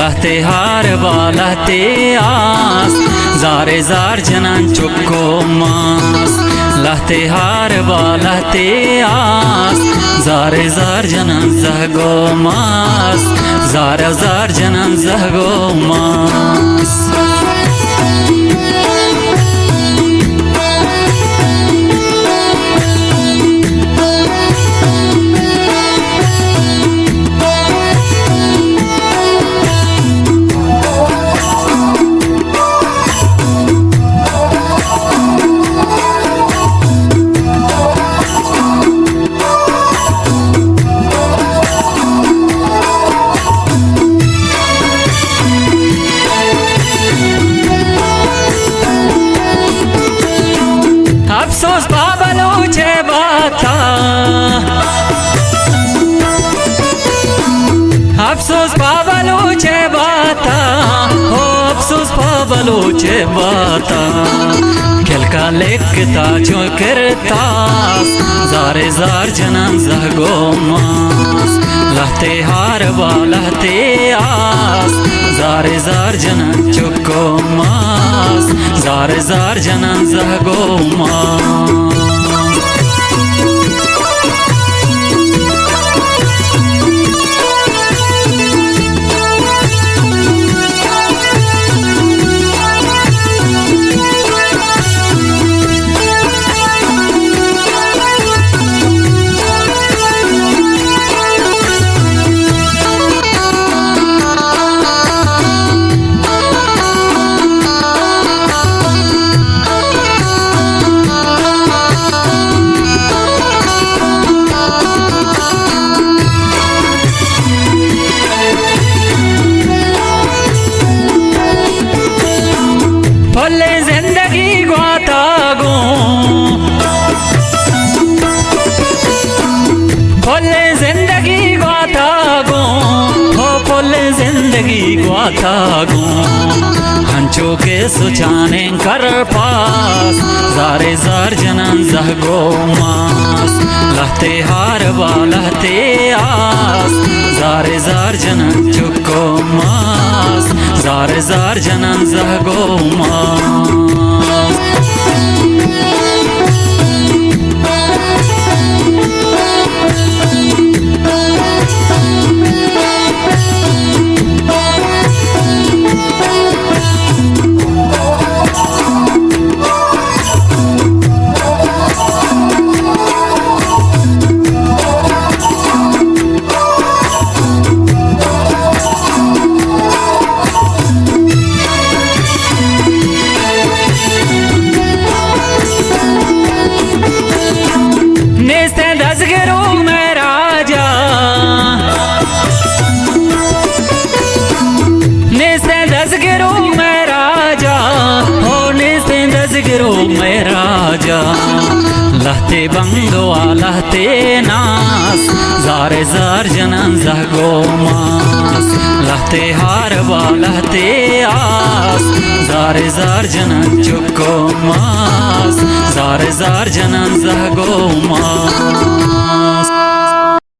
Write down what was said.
लहते हार बालहते आस ज़ारे ज़ार जनन चुक्को मास लहते हार बालहते आस ज़ारे ज़ार जनन ज़हगो मास ज़ारे ज़ार जनन ज़हगो मास अफसोस बाबलूचे बाता अफसोस बाबलूचे बाता हो अफसोस बाबलूचे बाता खिलका लेकता जो करतास ज़ारे ज़ार जनन ज़हगो मास लहते हार बालहते आस ज़ारे ज़ार जनन चुक्को मास ज़ारे ज़ार जनन ज़हगो मास फले जिंदगी ग्वाता गो फले जिंदगी ग्वाता गो हो फले जिंदगी ग्वाता गो हंचो के सुचाने कर पास ज़ारे ज़ार जनन ज़हगो मास लहते हार बालहते आस ज़ारे ज़ार जनन चुक्को मास ज़ारे ज़ार जनन ज़हगो मास मैं राजा लहते बंगवा लहते नास ज़ारे ज़ार जनन ज़हगो मास लहते हार बालहते आस ज़ारे ज़ार जनन चुक्को मास ज़ारे ज़ार जनन ज़हगो मास